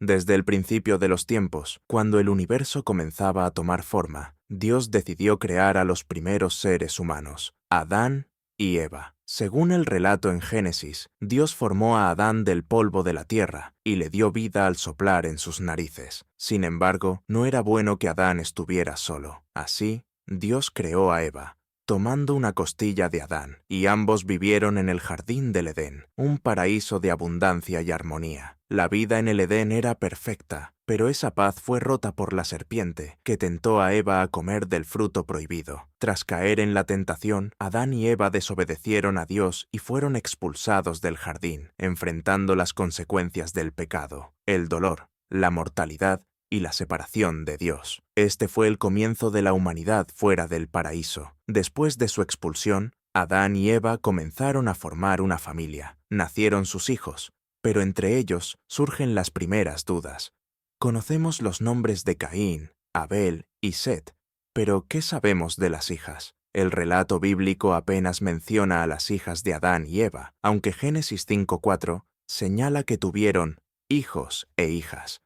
Desde el principio de los tiempos, cuando el universo comenzaba a tomar forma, Dios decidió crear a los primeros seres humanos, Adán y Eva. Según el relato en Génesis, Dios formó a Adán del polvo de la tierra y le dio vida al soplar en sus narices. Sin embargo, no era bueno que Adán estuviera solo. Así, Dios creó a Eva, tomando una costilla de Adán, y ambos vivieron en el jardín del Edén, un paraíso de abundancia y armonía. La vida en el Edén era perfecta, pero esa paz fue rota por la serpiente, que tentó a Eva a comer del fruto prohibido. Tras caer en la tentación, Adán y Eva desobedecieron a Dios y fueron expulsados del jardín, enfrentando las consecuencias del pecado, el dolor, la mortalidad y la separación de Dios. Este fue el comienzo de la humanidad fuera del paraíso. Después de su expulsión, Adán y Eva comenzaron a formar una familia. Nacieron sus hijos, pero entre ellos surgen las primeras dudas. Conocemos los nombres de Caín, Abel y Set, pero ¿qué sabemos de las hijas? El relato bíblico apenas menciona a las hijas de Adán y Eva, aunque Génesis 5:4 señala que tuvieron hijos e hijas.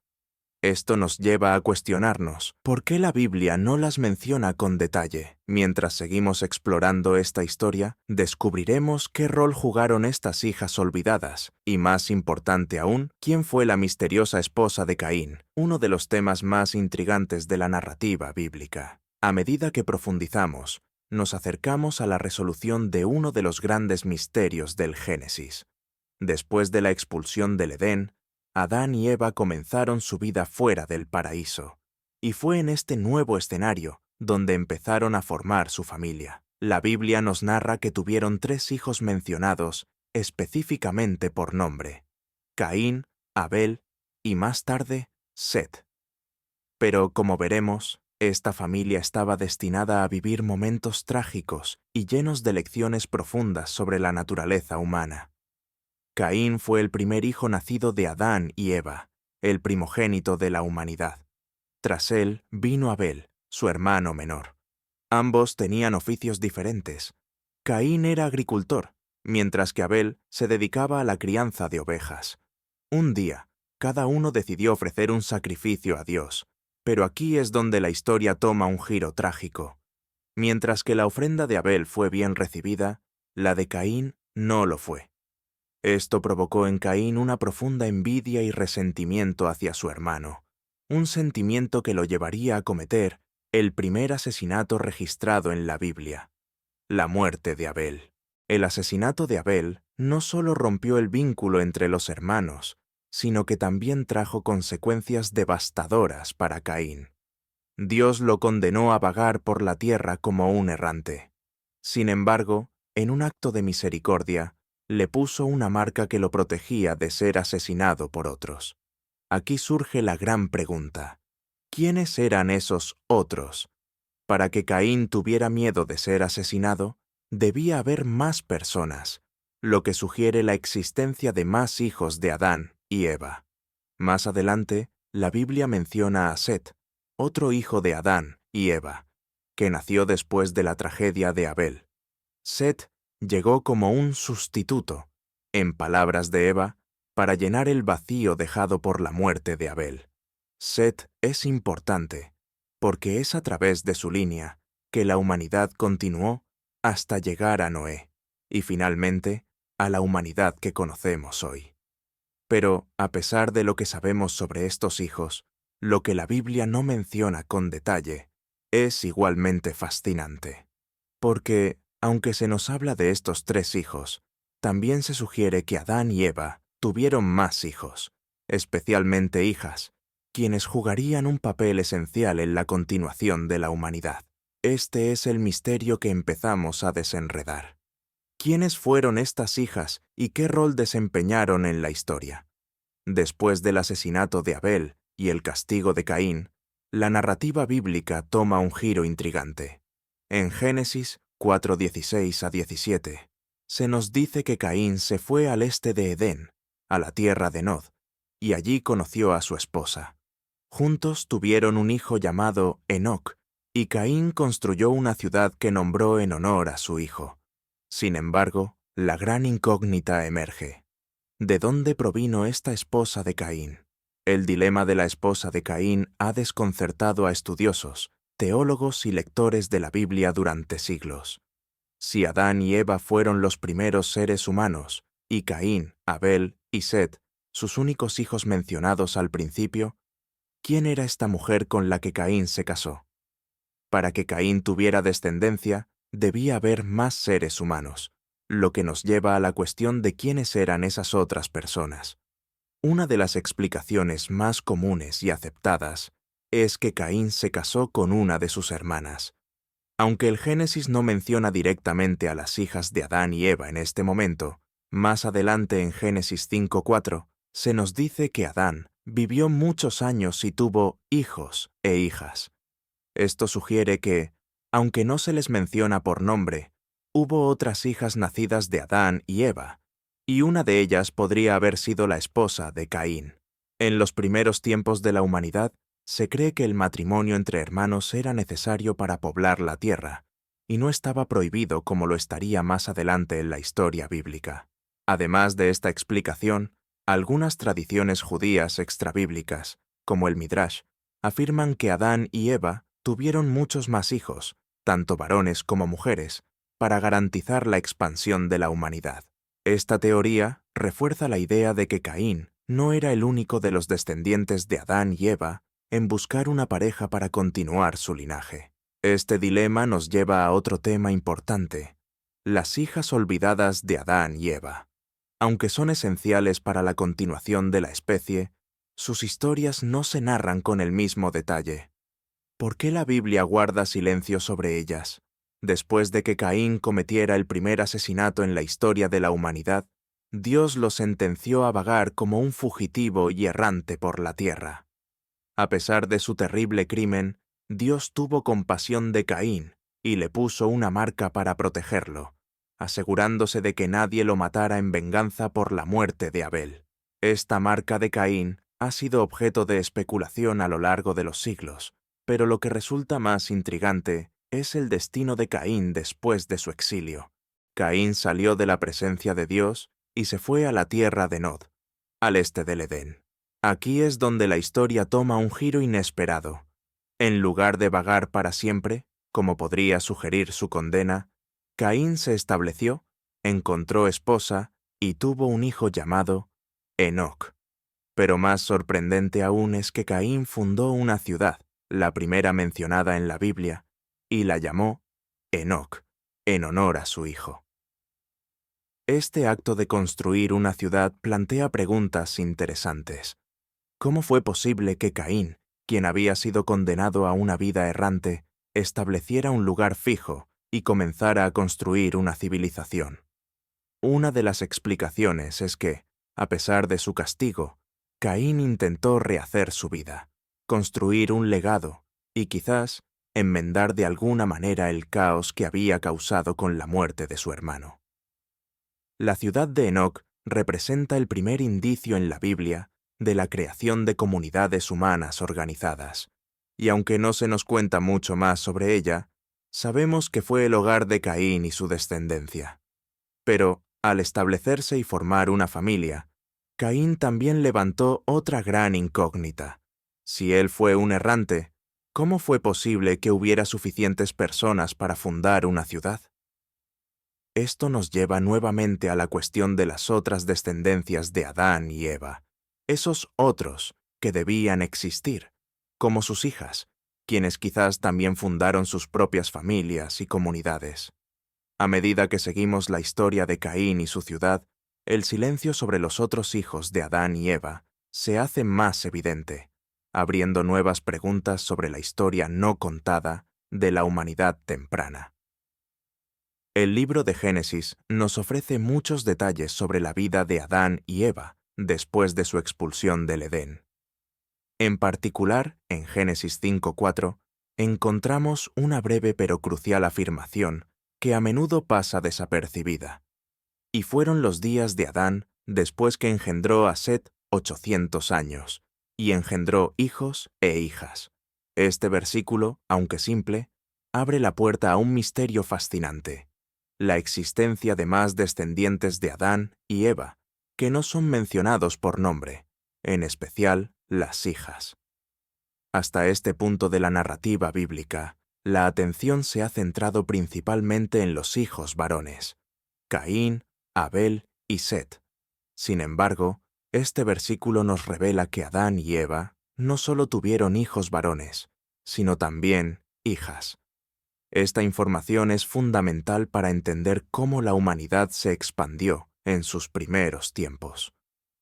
Esto nos lleva a cuestionarnos, ¿por qué la Biblia no las menciona con detalle? Mientras seguimos explorando esta historia, descubriremos qué rol jugaron estas hijas olvidadas, y más importante aún, quién fue la misteriosa esposa de Caín, uno de los temas más intrigantes de la narrativa bíblica. A medida que profundizamos, nos acercamos a la resolución de uno de los grandes misterios del Génesis. Después de la expulsión del Edén, Adán y Eva comenzaron su vida fuera del paraíso, y fue en este nuevo escenario donde empezaron a formar su familia. La Biblia nos narra que tuvieron 3 hijos mencionados específicamente por nombre: Caín, Abel y más tarde, Set. Pero, como veremos, esta familia estaba destinada a vivir momentos trágicos y llenos de lecciones profundas sobre la naturaleza humana. Caín fue el primer hijo nacido de Adán y Eva, el primogénito de la humanidad. Tras él vino Abel, su hermano menor. Ambos tenían oficios diferentes. Caín era agricultor, mientras que Abel se dedicaba a la crianza de ovejas. Un día, cada uno decidió ofrecer un sacrificio a Dios, pero aquí es donde la historia toma un giro trágico. Mientras que la ofrenda de Abel fue bien recibida, la de Caín no lo fue. Esto provocó en Caín una profunda envidia y resentimiento hacia su hermano, un sentimiento que lo llevaría a cometer el primer asesinato registrado en la Biblia: la muerte de Abel. El asesinato de Abel no solo rompió el vínculo entre los hermanos, sino que también trajo consecuencias devastadoras para Caín. Dios lo condenó a vagar por la tierra como un errante. Sin embargo, en un acto de misericordia, le puso una marca que lo protegía de ser asesinado por otros. Aquí surge la gran pregunta: ¿quiénes eran esos otros? Para que Caín tuviera miedo de ser asesinado, debía haber más personas, lo que sugiere la existencia de más hijos de Adán y Eva. Más adelante, la Biblia menciona a Set, otro hijo de Adán y Eva, que nació después de la tragedia de Abel. Set llegó como un sustituto, en palabras de Eva, para llenar el vacío dejado por la muerte de Abel. Set es importante, porque es a través de su línea que la humanidad continuó hasta llegar a Noé, y finalmente a la humanidad que conocemos hoy. Pero, a pesar de lo que sabemos sobre estos hijos, lo que la Biblia no menciona con detalle es igualmente fascinante. Porque, aunque se nos habla de estos 3 hijos, también se sugiere que Adán y Eva tuvieron más hijos, especialmente hijas, quienes jugarían un papel esencial en la continuación de la humanidad. Este es el misterio que empezamos a desenredar. ¿Quiénes fueron estas hijas y qué rol desempeñaron en la historia? Después del asesinato de Abel y el castigo de Caín, la narrativa bíblica toma un giro intrigante. En Génesis 4:16-17, se nos dice que Caín se fue al este de Edén, a la tierra de Nod, y allí conoció a su esposa. Juntos tuvieron un hijo llamado Enoc, y Caín construyó una ciudad que nombró en honor a su hijo. Sin embargo, la gran incógnita emerge: ¿de dónde provino esta esposa de Caín? El dilema de la esposa de Caín ha desconcertado a estudiosos, teólogos y lectores de la Biblia durante siglos. Si Adán y Eva fueron los primeros seres humanos, y Caín, Abel y Set, sus únicos hijos mencionados al principio, ¿quién era esta mujer con la que Caín se casó? Para que Caín tuviera descendencia, debía haber más seres humanos, lo que nos lleva a la cuestión de quiénes eran esas otras personas. Una de las explicaciones más comunes y aceptadas es que Caín se casó con una de sus hermanas. Aunque el Génesis no menciona directamente a las hijas de Adán y Eva en este momento, más adelante en Génesis 5:4 se nos dice que Adán vivió muchos años y tuvo hijos e hijas. Esto sugiere que, aunque no se les menciona por nombre, hubo otras hijas nacidas de Adán y Eva, y una de ellas podría haber sido la esposa de Caín. En los primeros tiempos de la humanidad, se cree que el matrimonio entre hermanos era necesario para poblar la tierra, y no estaba prohibido como lo estaría más adelante en la historia bíblica. Además de esta explicación, algunas tradiciones judías extrabíblicas, como el Midrash, afirman que Adán y Eva tuvieron muchos más hijos, tanto varones como mujeres, para garantizar la expansión de la humanidad. Esta teoría refuerza la idea de que Caín no era el único de los descendientes de Adán y Eva en buscar una pareja para continuar su linaje. Este dilema nos lleva a otro tema importante: las hijas olvidadas de Adán y Eva. Aunque son esenciales para la continuación de la especie, sus historias no se narran con el mismo detalle. ¿Por qué la Biblia guarda silencio sobre ellas? Después de que Caín cometiera el primer asesinato en la historia de la humanidad, Dios lo sentenció a vagar como un fugitivo y errante por la tierra. A pesar de su terrible crimen, Dios tuvo compasión de Caín y le puso una marca para protegerlo, asegurándose de que nadie lo matara en venganza por la muerte de Abel. Esta marca de Caín ha sido objeto de especulación a lo largo de los siglos, pero lo que resulta más intrigante es el destino de Caín después de su exilio. Caín salió de la presencia de Dios y se fue a la tierra de Nod, al este del Edén. Aquí es donde la historia toma un giro inesperado. En lugar de vagar para siempre, como podría sugerir su condena, Caín se estableció, encontró esposa y tuvo un hijo llamado Enoc. Pero más sorprendente aún es que Caín fundó una ciudad, la primera mencionada en la Biblia, y la llamó Enoc, en honor a su hijo. Este acto de construir una ciudad plantea preguntas interesantes. ¿Cómo fue posible que Caín, quien había sido condenado a una vida errante, estableciera un lugar fijo y comenzara a construir una civilización? Una de las explicaciones es que, a pesar de su castigo, Caín intentó rehacer su vida, construir un legado y quizás enmendar de alguna manera el caos que había causado con la muerte de su hermano. La ciudad de Enoc representa el primer indicio en la Biblia de la creación de comunidades humanas organizadas, y aunque no se nos cuenta mucho más sobre ella, sabemos que fue el hogar de Caín y su descendencia. Pero, al establecerse y formar una familia, Caín también levantó otra gran incógnita. Si él fue un errante, ¿cómo fue posible que hubiera suficientes personas para fundar una ciudad? Esto nos lleva nuevamente a la cuestión de las otras descendencias de Adán y Eva, esos otros que debían existir, como sus hijas, quienes quizás también fundaron sus propias familias y comunidades. A medida que seguimos la historia de Caín y su ciudad, el silencio sobre los otros hijos de Adán y Eva se hace más evidente, abriendo nuevas preguntas sobre la historia no contada de la humanidad temprana. El libro de Génesis nos ofrece muchos detalles sobre la vida de Adán y Eva después de su expulsión del Edén. En particular, en Génesis 5:4, encontramos una breve pero crucial afirmación que a menudo pasa desapercibida. Y fueron los días de Adán después que engendró a Set 800 años, y engendró hijos e hijas. Este versículo, aunque simple, abre la puerta a un misterio fascinante: la existencia de más descendientes de Adán y Eva, que no son mencionados por nombre, en especial las hijas. Hasta este punto de la narrativa bíblica, la atención se ha centrado principalmente en los hijos varones, Caín, Abel y Set. Sin embargo, este versículo nos revela que Adán y Eva no solo tuvieron hijos varones, sino también hijas. Esta información es fundamental para entender cómo la humanidad se expandió en sus primeros tiempos.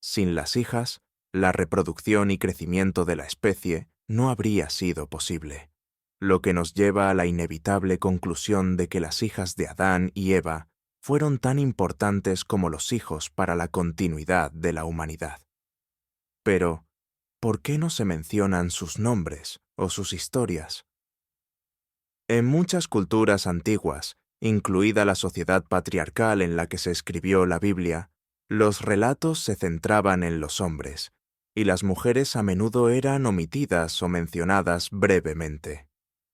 Sin las hijas, la reproducción y crecimiento de la especie no habría sido posible, lo que nos lleva a la inevitable conclusión de que las hijas de Adán y Eva fueron tan importantes como los hijos para la continuidad de la humanidad. Pero, ¿por qué no se mencionan sus nombres o sus historias? En muchas culturas antiguas, incluida la sociedad patriarcal en la que se escribió la Biblia, los relatos se centraban en los hombres, y las mujeres a menudo eran omitidas o mencionadas brevemente.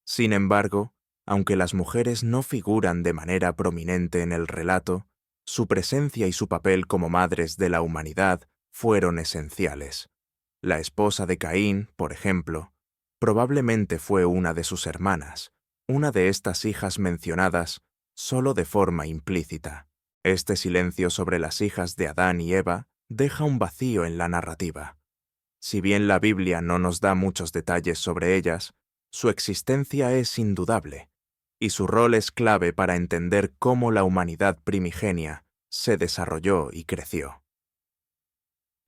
Sin embargo, aunque las mujeres no figuran de manera prominente en el relato, su presencia y su papel como madres de la humanidad fueron esenciales. La esposa de Caín, por ejemplo, probablemente fue una de sus hermanas, una de estas hijas mencionadas solo de forma implícita. Este silencio sobre las hijas de Adán y Eva deja un vacío en la narrativa. Si bien la Biblia no nos da muchos detalles sobre ellas, su existencia es indudable, y su rol es clave para entender cómo la humanidad primigenia se desarrolló y creció.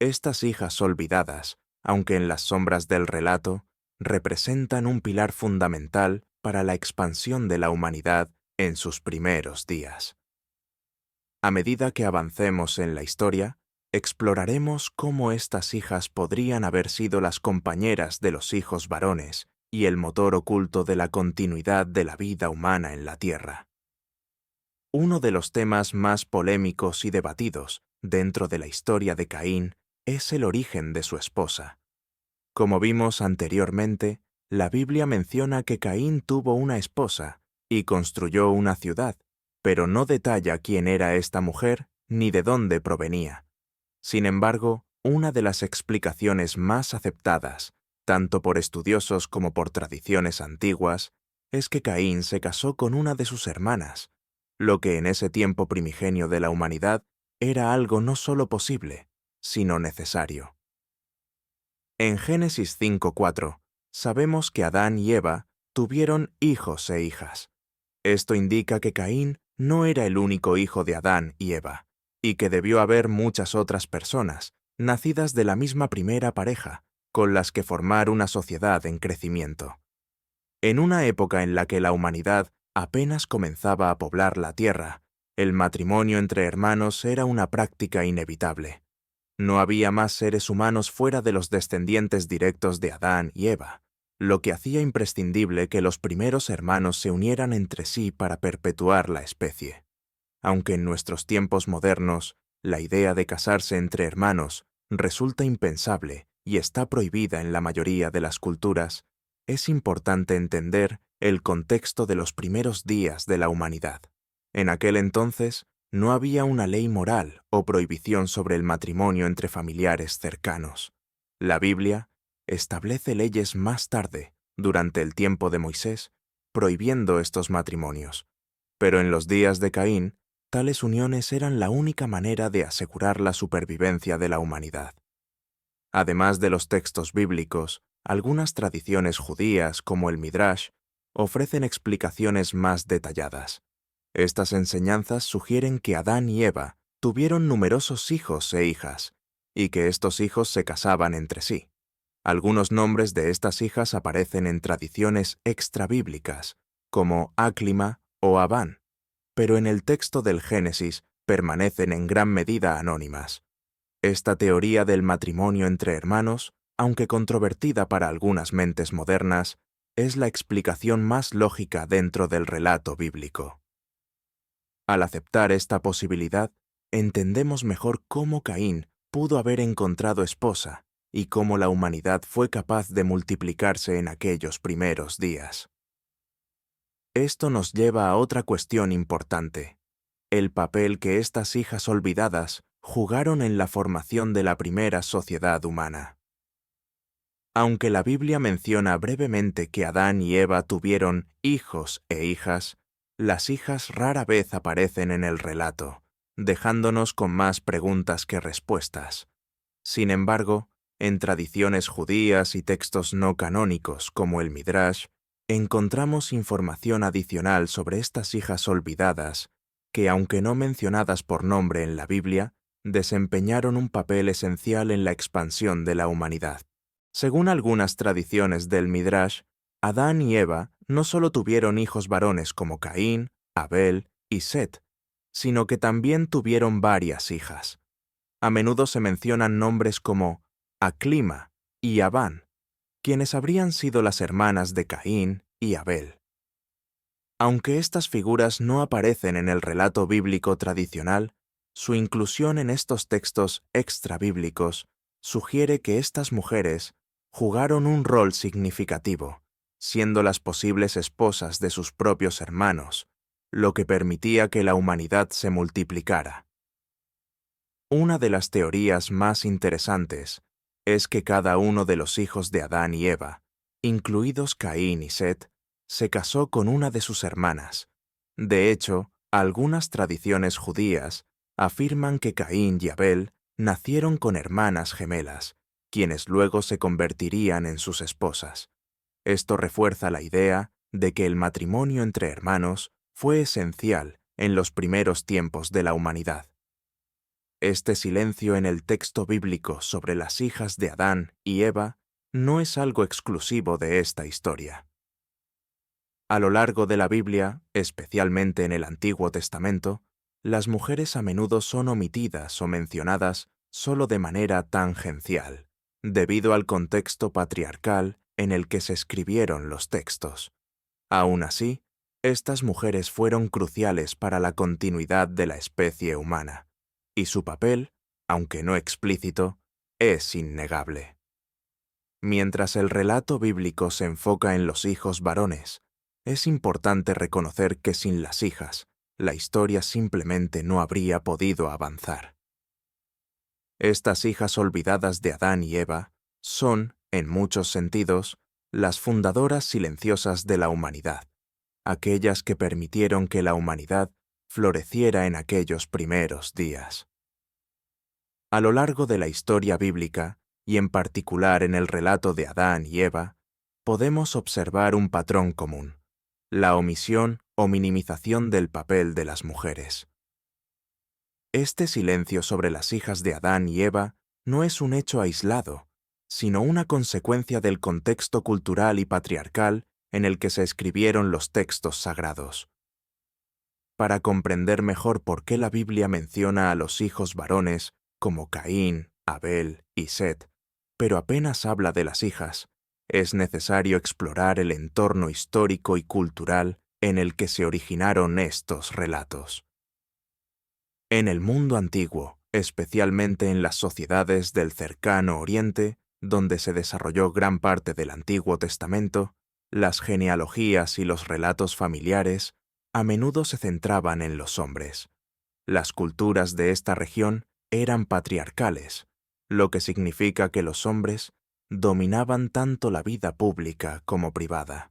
Estas hijas olvidadas, aunque en las sombras del relato, representan un pilar fundamental para la expansión de la humanidad en sus primeros días. A medida que avancemos en la historia, exploraremos cómo estas hijas podrían haber sido las compañeras de los hijos varones y el motor oculto de la continuidad de la vida humana en la Tierra. Uno de los temas más polémicos y debatidos dentro de la historia de Caín es el origen de su esposa. Como vimos anteriormente, la Biblia menciona que Caín tuvo una esposa y construyó una ciudad, pero no detalla quién era esta mujer ni de dónde provenía. Sin embargo, una de las explicaciones más aceptadas, tanto por estudiosos como por tradiciones antiguas, es que Caín se casó con una de sus hermanas, lo que en ese tiempo primigenio de la humanidad era algo no solo posible, sino necesario. En Génesis 5:4, sabemos que Adán y Eva tuvieron hijos e hijas. Esto indica que Caín no era el único hijo de Adán y Eva, y que debió haber muchas otras personas, nacidas de la misma primera pareja, con las que formar una sociedad en crecimiento. En una época en la que la humanidad apenas comenzaba a poblar la tierra, el matrimonio entre hermanos era una práctica inevitable. No había más seres humanos fuera de los descendientes directos de Adán y Eva, lo que hacía imprescindible que los primeros hermanos se unieran entre sí para perpetuar la especie. Aunque en nuestros tiempos modernos, la idea de casarse entre hermanos resulta impensable y está prohibida en la mayoría de las culturas, es importante entender el contexto de los primeros días de la humanidad. En aquel entonces, no había una ley moral o prohibición sobre el matrimonio entre familiares cercanos. La Biblia establece leyes más tarde, durante el tiempo de Moisés, prohibiendo estos matrimonios. Pero en los días de Caín, tales uniones eran la única manera de asegurar la supervivencia de la humanidad. Además de los textos bíblicos, algunas tradiciones judías, como el Midrash, ofrecen explicaciones más detalladas. Estas enseñanzas sugieren que Adán y Eva tuvieron numerosos hijos e hijas, y que estos hijos se casaban entre sí. Algunos nombres de estas hijas aparecen en tradiciones extrabíblicas, como Aclima o Abán, pero en el texto del Génesis permanecen en gran medida anónimas. Esta teoría del matrimonio entre hermanos, aunque controvertida para algunas mentes modernas, es la explicación más lógica dentro del relato bíblico. Al aceptar esta posibilidad, entendemos mejor cómo Caín pudo haber encontrado esposa y cómo la humanidad fue capaz de multiplicarse en aquellos primeros días. Esto nos lleva a otra cuestión importante: el papel que estas hijas olvidadas jugaron en la formación de la primera sociedad humana. Aunque la Biblia menciona brevemente que Adán y Eva tuvieron hijos e hijas, las hijas rara vez aparecen en el relato, dejándonos con más preguntas que respuestas. Sin embargo, en tradiciones judías y textos no canónicos como el Midrash, encontramos información adicional sobre estas hijas olvidadas que, aunque no mencionadas por nombre en la Biblia, desempeñaron un papel esencial en la expansión de la humanidad. Según algunas tradiciones del Midrash, Adán y Eva no solo tuvieron hijos varones como Caín, Abel y Set, sino que también tuvieron varias hijas. A menudo se mencionan nombres como Aclima y Abán, quienes habrían sido las hermanas de Caín y Abel. Aunque estas figuras no aparecen en el relato bíblico tradicional, su inclusión en estos textos extrabíblicos sugiere que estas mujeres jugaron un rol significativo, siendo las posibles esposas de sus propios hermanos, lo que permitía que la humanidad se multiplicara. Una de las teorías más interesantes es que cada uno de los hijos de Adán y Eva, incluidos Caín y Set, se casó con una de sus hermanas. De hecho, algunas tradiciones judías afirman que Caín y Abel nacieron con hermanas gemelas, quienes luego se convertirían en sus esposas. Esto refuerza la idea de que el matrimonio entre hermanos fue esencial en los primeros tiempos de la humanidad. Este silencio en el texto bíblico sobre las hijas de Adán y Eva no es algo exclusivo de esta historia. A lo largo de la Biblia, especialmente en el Antiguo Testamento, las mujeres a menudo son omitidas o mencionadas solo de manera tangencial, debido al contexto patriarcal en el que se escribieron los textos. Aún así, estas mujeres fueron cruciales para la continuidad de la especie humana, y su papel, aunque no explícito, es innegable. Mientras el relato bíblico se enfoca en los hijos varones, es importante reconocer que sin las hijas, la historia simplemente no habría podido avanzar. Estas hijas olvidadas de Adán y Eva son, en muchos sentidos, las fundadoras silenciosas de la humanidad, aquellas que permitieron que la humanidad floreciera en aquellos primeros días. A lo largo de la historia bíblica, y en particular en el relato de Adán y Eva, podemos observar un patrón común: la omisión o minimización del papel de las mujeres. Este silencio sobre las hijas de Adán y Eva no es un hecho aislado, sino una consecuencia del contexto cultural y patriarcal en el que se escribieron los textos sagrados. Para comprender mejor por qué la Biblia menciona a los hijos varones como Caín, Abel y Set, pero apenas habla de las hijas, es necesario explorar el entorno histórico y cultural en el que se originaron estos relatos. En el mundo antiguo, especialmente en las sociedades del cercano Oriente, donde se desarrolló gran parte del Antiguo Testamento, las genealogías y los relatos familiares a menudo se centraban en los hombres. Las culturas de esta región eran patriarcales, lo que significa que los hombres dominaban tanto la vida pública como privada.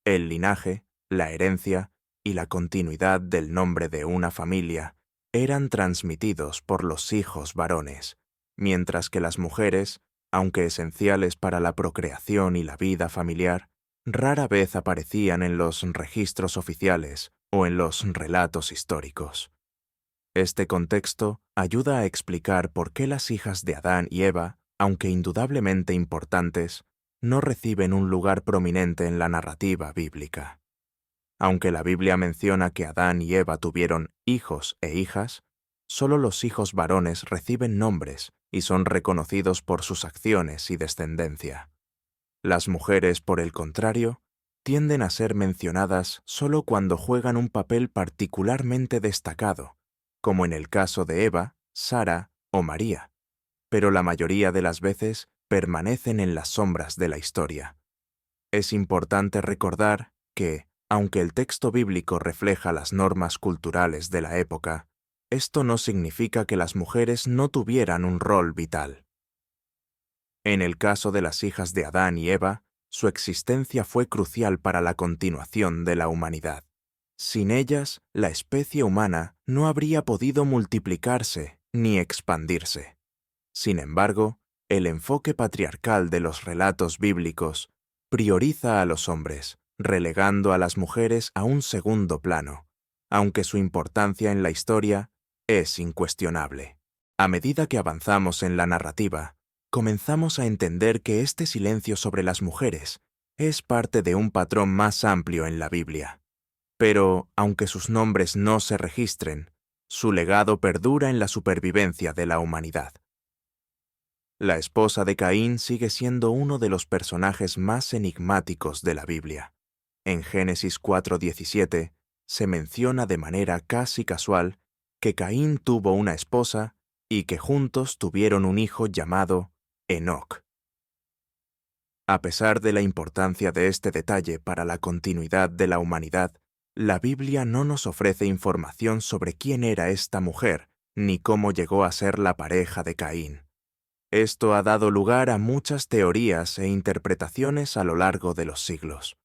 El linaje, la herencia y la continuidad del nombre de una familia eran transmitidos por los hijos varones, mientras que las mujeres, aunque esenciales para la procreación y la vida familiar, rara vez aparecían en los registros oficiales o en los relatos históricos. Este contexto ayuda a explicar por qué las hijas de Adán y Eva, aunque indudablemente importantes, no reciben un lugar prominente en la narrativa bíblica. Aunque la Biblia menciona que Adán y Eva tuvieron hijos e hijas, solo los hijos varones reciben nombres y son reconocidos por sus acciones y descendencia. Las mujeres, por el contrario, tienden a ser mencionadas solo cuando juegan un papel particularmente destacado, como en el caso de Eva, Sara o María, pero la mayoría de las veces permanecen en las sombras de la historia. Es importante recordar que, aunque el texto bíblico refleja las normas culturales de la época, esto no significa que las mujeres no tuvieran un rol vital. En el caso de las hijas de Adán y Eva, su existencia fue crucial para la continuación de la humanidad. Sin ellas, la especie humana no habría podido multiplicarse ni expandirse. Sin embargo, el enfoque patriarcal de los relatos bíblicos prioriza a los hombres, relegando a las mujeres a un segundo plano, aunque su importancia en la historia es incuestionable. A medida que avanzamos en la narrativa, comenzamos a entender que este silencio sobre las mujeres es parte de un patrón más amplio en la Biblia. Pero, aunque sus nombres no se registren, su legado perdura en la supervivencia de la humanidad. La esposa de Caín sigue siendo uno de los personajes más enigmáticos de la Biblia. En Génesis 4:17 se menciona de manera casi casual que Caín tuvo una esposa y que juntos tuvieron un hijo llamado Enoc. A pesar de la importancia de este detalle para la continuidad de la humanidad, la Biblia no nos ofrece información sobre quién era esta mujer ni cómo llegó a ser la pareja de Caín. Esto ha dado lugar a muchas teorías e interpretaciones a lo largo de los siglos.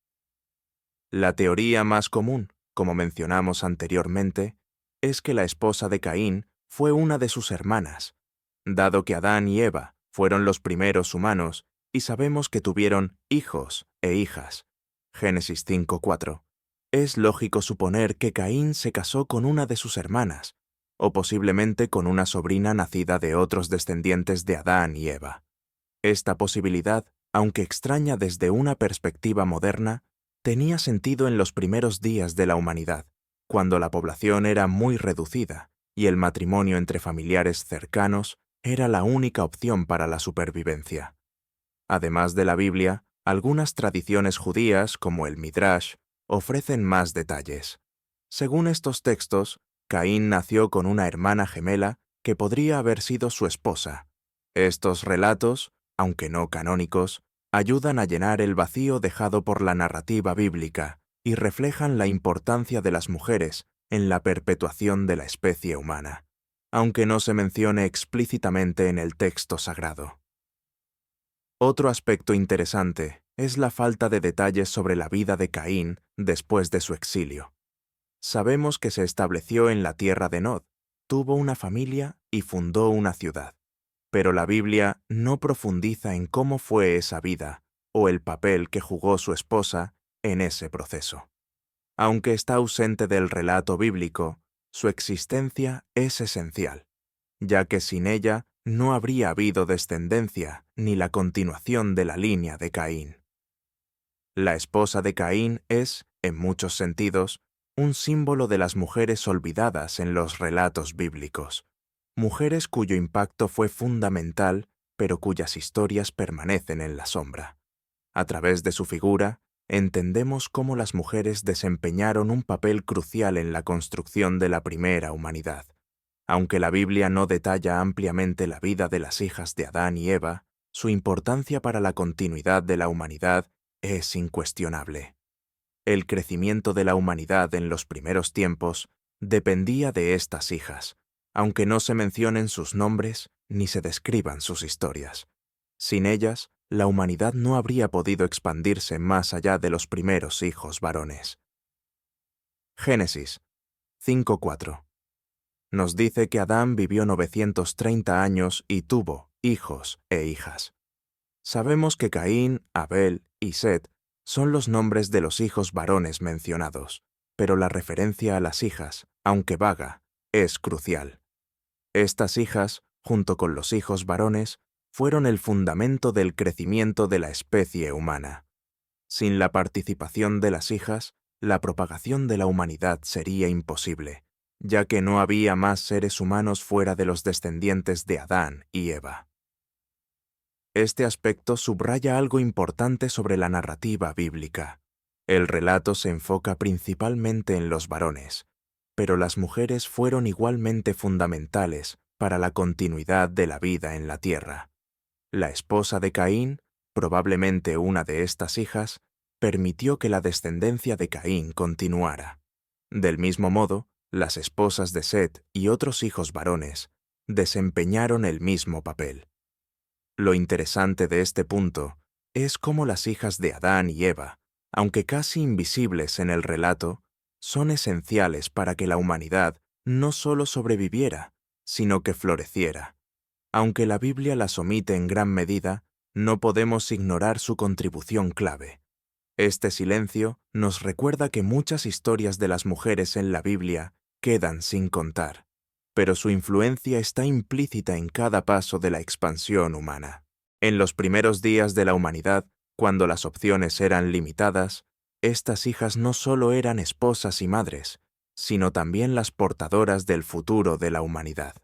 La teoría más común, como mencionamos anteriormente, es que la esposa de Caín fue una de sus hermanas. Dado que Adán y Eva fueron los primeros humanos y sabemos que tuvieron hijos e hijas, Génesis 5:4, es lógico suponer que Caín se casó con una de sus hermanas, o posiblemente con una sobrina nacida de otros descendientes de Adán y Eva. Esta posibilidad, aunque extraña desde una perspectiva moderna, tenía sentido en los primeros días de la humanidad, cuando la población era muy reducida y el matrimonio entre familiares cercanos era la única opción para la supervivencia. Además de la Biblia, algunas tradiciones judías, como el Midrash, ofrecen más detalles. Según estos textos, Caín nació con una hermana gemela que podría haber sido su esposa. Estos relatos, aunque no canónicos, ayudan a llenar el vacío dejado por la narrativa bíblica y reflejan la importancia de las mujeres en la perpetuación de la especie humana, aunque no se mencione explícitamente en el texto sagrado. Otro aspecto interesante es la falta de detalles sobre la vida de Caín después de su exilio. Sabemos que se estableció en la tierra de Nod, tuvo una familia y fundó una ciudad. Pero la Biblia no profundiza en cómo fue esa vida o el papel que jugó su esposa en ese proceso. Aunque está ausente del relato bíblico, su existencia es esencial, ya que sin ella no habría habido descendencia ni la continuación de la línea de Caín. La esposa de Caín es, en muchos sentidos, un símbolo de las mujeres olvidadas en los relatos bíblicos. Mujeres cuyo impacto fue fundamental, pero cuyas historias permanecen en la sombra. A través de su figura, entendemos cómo las mujeres desempeñaron un papel crucial en la construcción de la primera humanidad. Aunque la Biblia no detalla ampliamente la vida de las hijas de Adán y Eva, su importancia para la continuidad de la humanidad es incuestionable. El crecimiento de la humanidad en los primeros tiempos dependía de estas hijas, aunque no se mencionen sus nombres ni se describan sus historias. Sin ellas, la humanidad no habría podido expandirse más allá de los primeros hijos varones. Génesis 5:4 nos dice que Adán vivió 930 años y tuvo hijos e hijas. Sabemos que Caín, Abel y Set son los nombres de los hijos varones mencionados, pero la referencia a las hijas, aunque vaga, es crucial. Estas hijas, junto con los hijos varones, fueron el fundamento del crecimiento de la especie humana. Sin la participación de las hijas, la propagación de la humanidad sería imposible, ya que no había más seres humanos fuera de los descendientes de Adán y Eva. Este aspecto subraya algo importante sobre la narrativa bíblica. El relato se enfoca principalmente en los varones, pero las mujeres fueron igualmente fundamentales para la continuidad de la vida en la tierra. La esposa de Caín, probablemente una de estas hijas, permitió que la descendencia de Caín continuara. Del mismo modo, las esposas de Set y otros hijos varones desempeñaron el mismo papel. Lo interesante de este punto es cómo las hijas de Adán y Eva, aunque casi invisibles en el relato, son esenciales para que la humanidad no solo sobreviviera, sino que floreciera. Aunque la Biblia las omite en gran medida, no podemos ignorar su contribución clave. Este silencio nos recuerda que muchas historias de las mujeres en la Biblia quedan sin contar, pero su influencia está implícita en cada paso de la expansión humana. En los primeros días de la humanidad, cuando las opciones eran limitadas, estas hijas no solo eran esposas y madres, sino también las portadoras del futuro de la humanidad.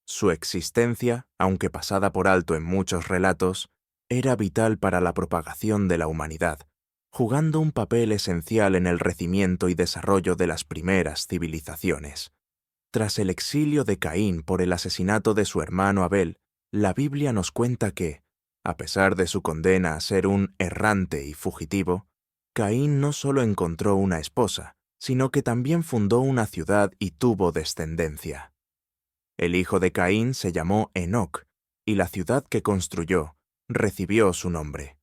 Su existencia, aunque pasada por alto en muchos relatos, era vital para la propagación de la humanidad, jugando un papel esencial en el crecimiento y desarrollo de las primeras civilizaciones. Tras el exilio de Caín por el asesinato de su hermano Abel, la Biblia nos cuenta que, a pesar de su condena a ser un errante y fugitivo, Caín no solo encontró una esposa, sino que también fundó una ciudad y tuvo descendencia. El hijo de Caín se llamó Enoc, y la ciudad que construyó recibió su nombre.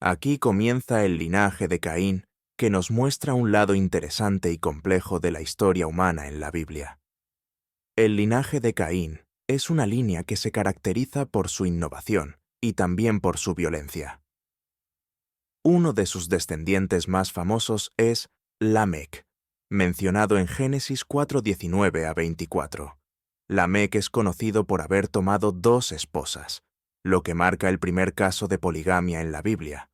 Aquí comienza el linaje de Caín, que nos muestra un lado interesante y complejo de la historia humana en la Biblia. El linaje de Caín es una línea que se caracteriza por su innovación y también por su violencia. Uno de sus descendientes más famosos es Lamec, mencionado en Génesis 4:19 a 24. Lamec es conocido por haber tomado 2 esposas, lo que marca el primer caso de poligamia en la Biblia.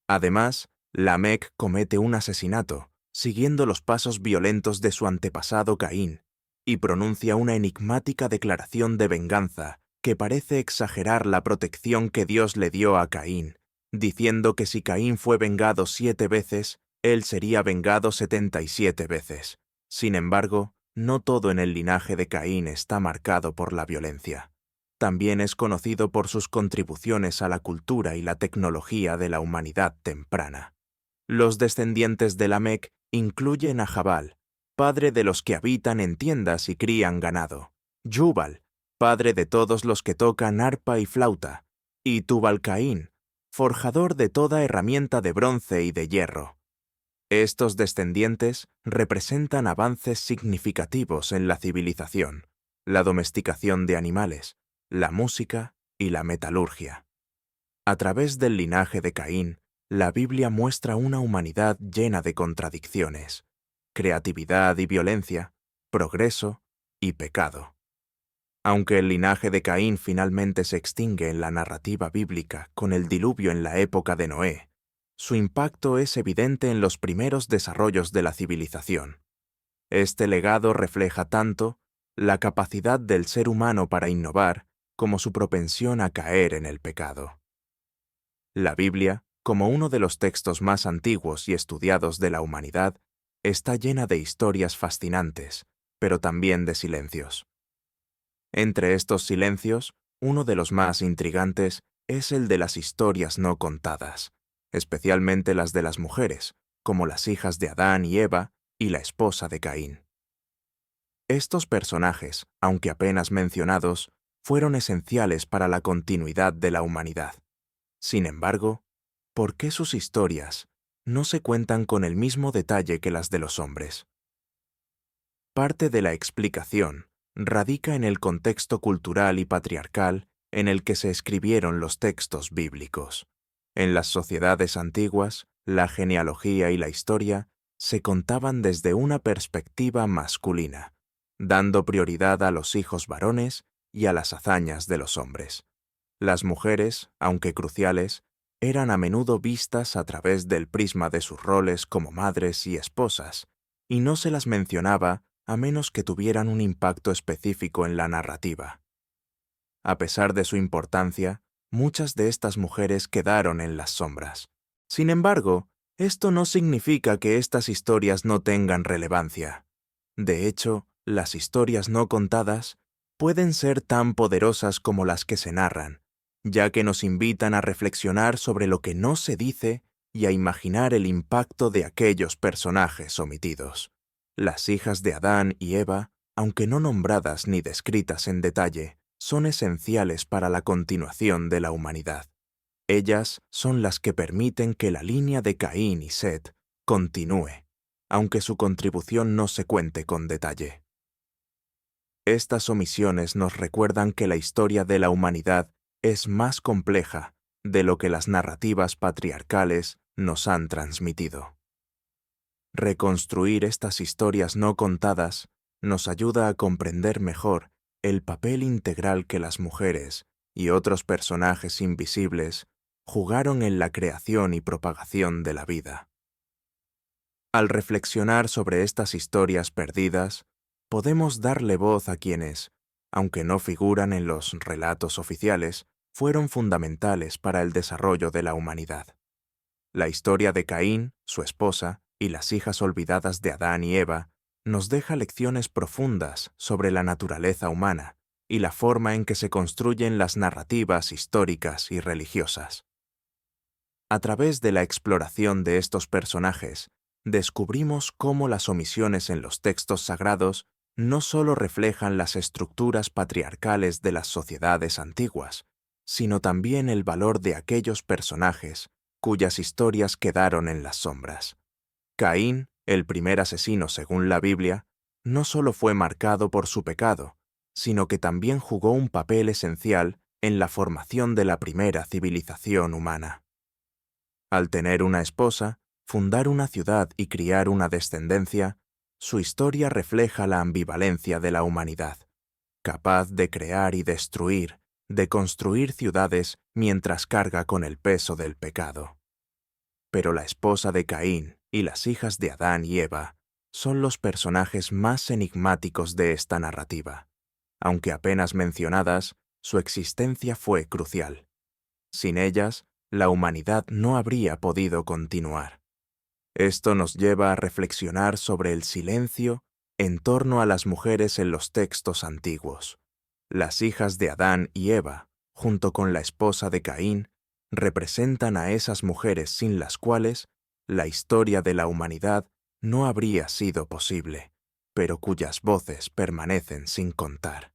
Además, Lamec comete un asesinato, siguiendo los pasos violentos de su antepasado Caín, y pronuncia una enigmática declaración de venganza que parece exagerar la protección que Dios le dio a Caín, diciendo que si Caín fue vengado 7 veces, él sería vengado 77 veces. Sin embargo, no todo en el linaje de Caín está marcado por la violencia. También es conocido por sus contribuciones a la cultura y la tecnología de la humanidad temprana. Los descendientes de Lamec incluyen a Jabal, padre de los que habitan en tiendas y crían ganado; Jubal, padre de todos los que tocan arpa y flauta; y Tubal-Caín, forjador de toda herramienta de bronce y de hierro. Estos descendientes representan avances significativos en la civilización, la domesticación de animales, la música y la metalurgia. A través del linaje de Caín, la Biblia muestra una humanidad llena de contradicciones, creatividad y violencia, progreso y pecado. Aunque el linaje de Caín finalmente se extingue en la narrativa bíblica con el diluvio en la época de Noé, su impacto es evidente en los primeros desarrollos de la civilización. Este legado refleja tanto la capacidad del ser humano para innovar como su propensión a caer en el pecado. La Biblia, como uno de los textos más antiguos y estudiados de la humanidad, está llena de historias fascinantes, pero también de silencios. Entre estos silencios, uno de los más intrigantes es el de las historias no contadas, especialmente las de las mujeres, como las hijas de Adán y Eva y la esposa de Caín. Estos personajes, aunque apenas mencionados, fueron esenciales para la continuidad de la humanidad. Sin embargo, ¿por qué sus historias no se cuentan con el mismo detalle que las de los hombres? Parte de la explicación radica en el contexto cultural y patriarcal en el que se escribieron los textos bíblicos. En las sociedades antiguas, la genealogía y la historia se contaban desde una perspectiva masculina, dando prioridad a los hijos varones y a las hazañas de los hombres. Las mujeres, aunque cruciales, eran a menudo vistas a través del prisma de sus roles como madres y esposas, y no se las mencionaba a menos que tuvieran un impacto específico en la narrativa. A pesar de su importancia, muchas de estas mujeres quedaron en las sombras. Sin embargo, esto no significa que estas historias no tengan relevancia. De hecho, las historias no contadas pueden ser tan poderosas como las que se narran, ya que nos invitan a reflexionar sobre lo que no se dice y a imaginar el impacto de aquellos personajes omitidos. Las hijas de Adán y Eva, aunque no nombradas ni descritas en detalle, son esenciales para la continuación de la humanidad. Ellas son las que permiten que la línea de Caín y Set continúe, aunque su contribución no se cuente con detalle. Estas omisiones nos recuerdan que la historia de la humanidad es más compleja de lo que las narrativas patriarcales nos han transmitido. Reconstruir estas historias no contadas nos ayuda a comprender mejor el papel integral que las mujeres y otros personajes invisibles jugaron en la creación y propagación de la vida. Al reflexionar sobre estas historias perdidas, podemos darle voz a quienes, aunque no figuran en los relatos oficiales, fueron fundamentales para el desarrollo de la humanidad. La historia de Caín, su esposa, y las hijas olvidadas de Adán y Eva nos deja lecciones profundas sobre la naturaleza humana y la forma en que se construyen las narrativas históricas y religiosas. A través de la exploración de estos personajes, descubrimos cómo las omisiones en los textos sagrados no solo reflejan las estructuras patriarcales de las sociedades antiguas, sino también el valor de aquellos personajes cuyas historias quedaron en las sombras. Caín, el primer asesino según la Biblia, no solo fue marcado por su pecado, sino que también jugó un papel esencial en la formación de la primera civilización humana. Al tener una esposa, fundar una ciudad y criar una descendencia, su historia refleja la ambivalencia de la humanidad, capaz de crear y destruir, de construir ciudades mientras carga con el peso del pecado. Pero la esposa de Caín y las hijas de Adán y Eva son los personajes más enigmáticos de esta narrativa. Aunque apenas mencionadas, su existencia fue crucial. Sin ellas, la humanidad no habría podido continuar. Esto nos lleva a reflexionar sobre el silencio en torno a las mujeres en los textos antiguos. Las hijas de Adán y Eva, junto con la esposa de Caín, representan a esas mujeres sin las cuales la historia de la humanidad no habría sido posible, pero cuyas voces permanecen sin contar.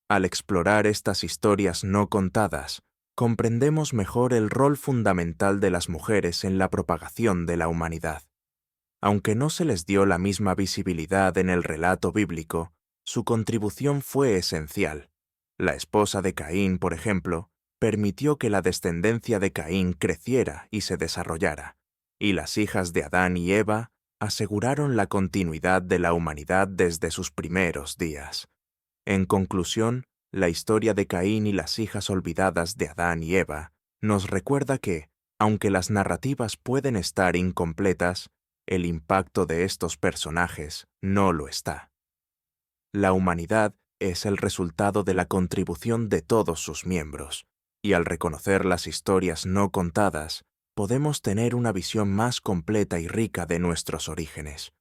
Al explorar estas historias no contadas, comprendemos mejor el rol fundamental de las mujeres en la propagación de la humanidad. Aunque no se les dio la misma visibilidad en el relato bíblico, su contribución fue esencial. La esposa de Caín, por ejemplo, permitió que la descendencia de Caín creciera y se desarrollara, y las hijas de Adán y Eva aseguraron la continuidad de la humanidad desde sus primeros días. En conclusión, la historia de Caín y las hijas olvidadas de Adán y Eva nos recuerda que, aunque las narrativas pueden estar incompletas, el impacto de estos personajes no lo está. La humanidad es el resultado de la contribución de todos sus miembros, y al reconocer las historias no contadas, podemos tener una visión más completa y rica de nuestros orígenes.